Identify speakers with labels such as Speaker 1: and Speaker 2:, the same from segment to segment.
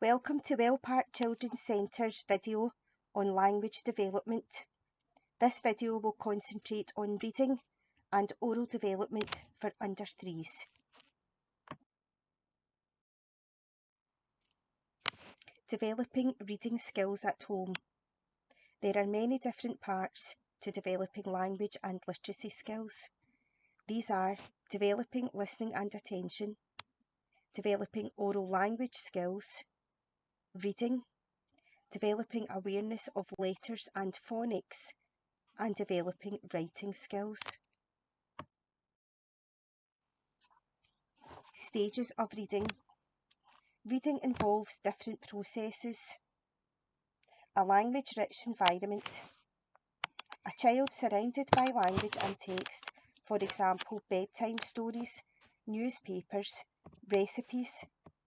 Speaker 1: Welcome to Wellpark Children's Centre's video on language development. This video will concentrate on reading and oral development for under 3s. Developing reading skills at home. There are many different parts to developing language and literacy skills. These are developing listening and attention, developing oral language skills, reading, developing awareness of letters and phonics, and developing writing skills. Stages of reading. Reading involves different processes. A language-rich environment. A child surrounded by language and text, for example, bedtime stories, newspapers, recipes,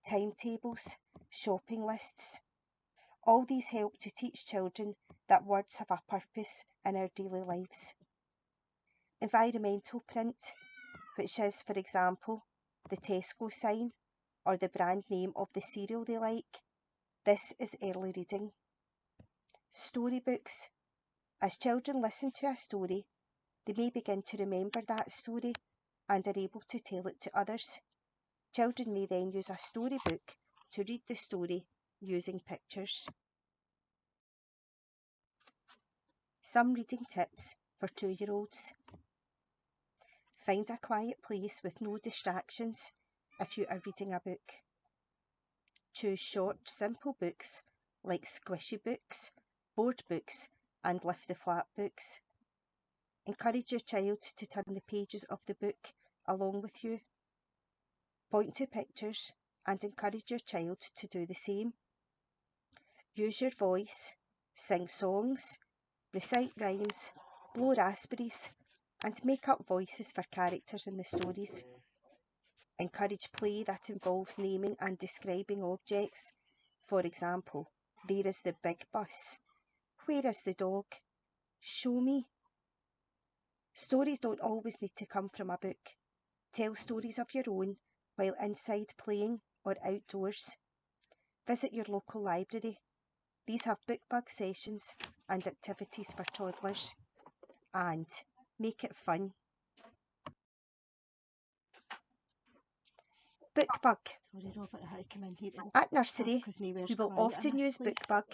Speaker 1: timetables, shopping lists. All these help to teach children that words have a purpose in our daily lives. Environmental print, which is, for example, the Tesco sign or the brand name of the cereal they like. This is early reading. Storybooks. As children listen to a story, they may begin to remember that story and are able to tell it to others. Children may then use a storybook to read the story using pictures. Some reading tips for 2-year-olds. Find a quiet place with no distractions if you are reading a book. Choose short, simple books like squishy books, board books, and lift the flap books. Encourage your child to turn the pages of the book along with you. Point to pictures and encourage your child to do the same. Use your voice, sing songs, recite rhymes, blow raspberries, and make up voices for characters in the stories. Encourage play that involves naming and describing objects. For example, there is the big bus. Where is the dog? Show me. Stories don't always need to come from a book. Tell stories of your own while inside playing or outdoors. Visit your local library. These have book bug sessions and activities for toddlers. And make it fun. BookBug. At nursery, we will often use BookBug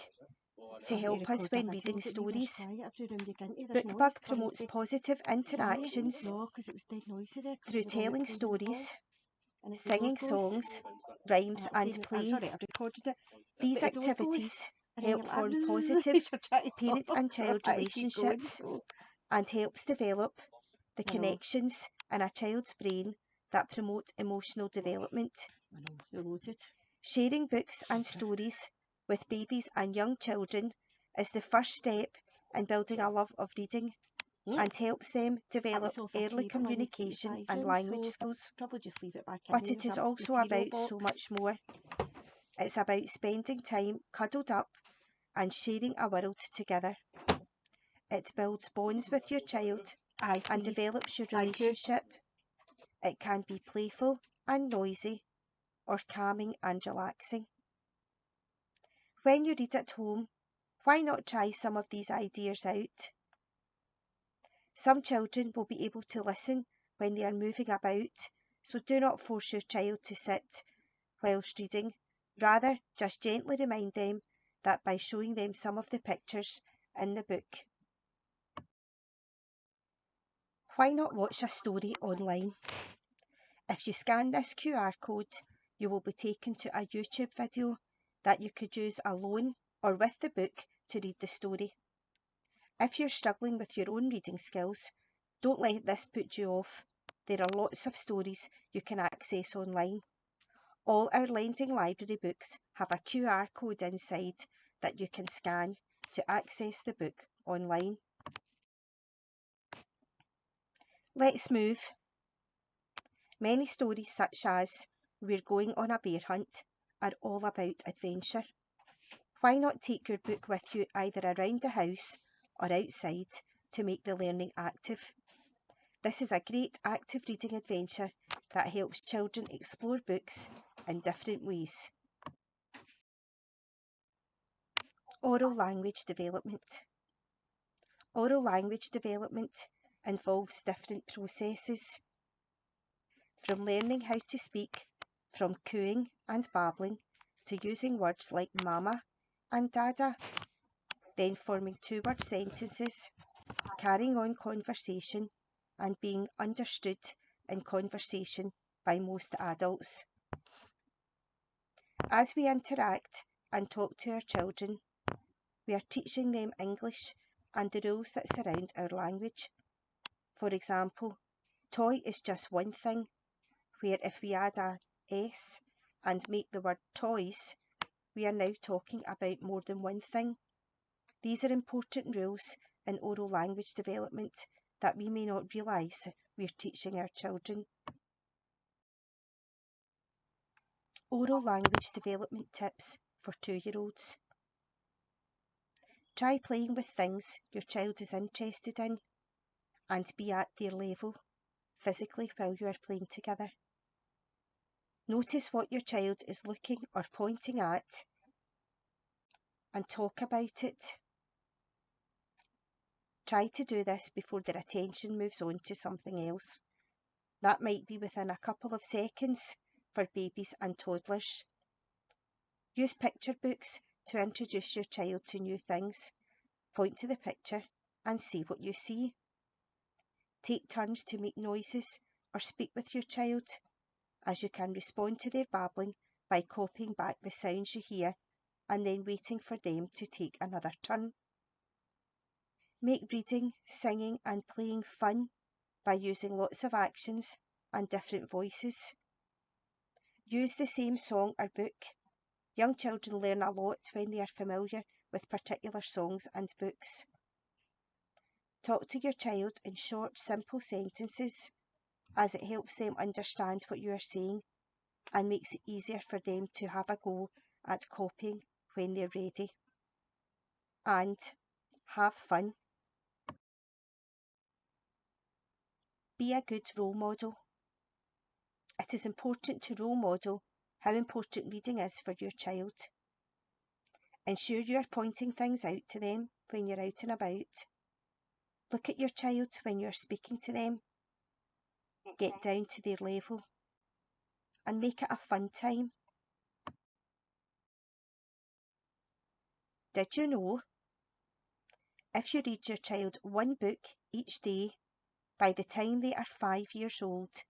Speaker 1: to help us when reading stories. BookBug promotes positive interactions through telling stories, singing songs, rhymes and play. These activities help form positive parent and child relationships and helps develop the connections in a child's brain that promote emotional development. Sharing books and stories with babies and young children is the first step in building a love of reading and helps them develop early communication and language skills. But it is also about so much more. It's about spending time cuddled up and sharing a world together. It builds bonds with your child and develops your relationship. It can be playful and noisy, or calming and relaxing. When you read at home, why not try some of these ideas out? Some children will be able to listen when they are moving about, so do not force your child to sit whilst reading. Rather, just gently remind them that by showing them some of the pictures in the book. Why not watch a story online? If you scan this QR code, you will be taken to a YouTube video that you could use alone or with the book to read the story. If you're struggling with your own reading skills, don't let this put you off. There are lots of stories you can access online. All our lending library books have a QR code inside that you can scan to access the book online. Let's move. Many stories such as We're Going on a Bear Hunt are all about adventure. Why not take your book with you either around the house or outside to make the learning active? This is a great active reading adventure that helps children explore books in different ways. Oral language development. Oral language development involves different processes, from learning how to speak, from cooing and babbling, to using words like mama and dada, then forming two-word sentences, carrying on conversation, and being understood in conversation by most adults. As we interact and talk to our children, we are teaching them English and the rules that surround our language. For example, toy is just one thing, where if we add a S and make the word toys, we are now talking about more than one thing. These are important rules in oral language development that we may not realise we are teaching our children. Oral language development tips for 2-year-olds. Try playing with things your child is interested in and be at their level physically while you are playing together. Notice what your child is looking or pointing at and talk about it. Try to do this before their attention moves on to something else. That might be within a couple of seconds for babies and toddlers. Use picture books to introduce your child to new things. Point to the picture and see what you see. Take turns to make noises or speak with your child, as you can respond to their babbling by copying back the sounds you hear and then waiting for them to take another turn. Make reading, singing and playing fun by using lots of actions and different voices. Use the same song or book. Young children learn a lot when they are familiar with particular songs and books. Talk to your child in short, simple sentences, as it helps them understand what you are saying and makes it easier for them to have a go at copying when they're ready. And have fun. Be a good role model. It is important to role model how important reading is for your child. Ensure you are pointing things out to them when you're out and about. Look at your child when you're speaking to them. Get down to their level and make it a fun time. Did you know? If you read your child one book each day, by the time they are 5 years old,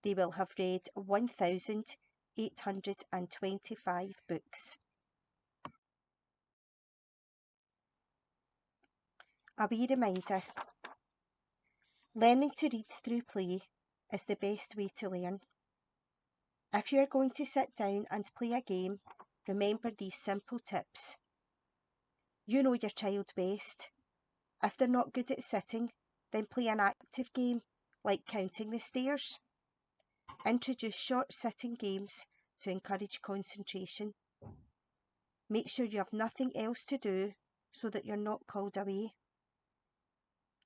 Speaker 1: they will have read 1,825 books. A wee reminder. Learning to read through play is the best way to learn. If you are going to sit down and play a game, remember these simple tips. You know your child best. If they're not good at sitting, then play an active game like counting the stairs. Introduce short sitting games to encourage concentration. Make sure you have nothing else to do so that you're not called away.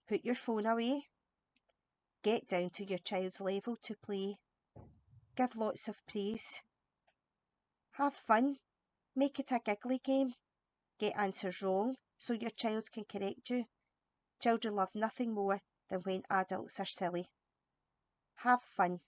Speaker 1: Put your phone away. Get down to your child's level to play. Give lots of praise. Have fun. Make it a giggly game. Get answers wrong so your child can correct you. Children love nothing more than when adults are silly. Have fun.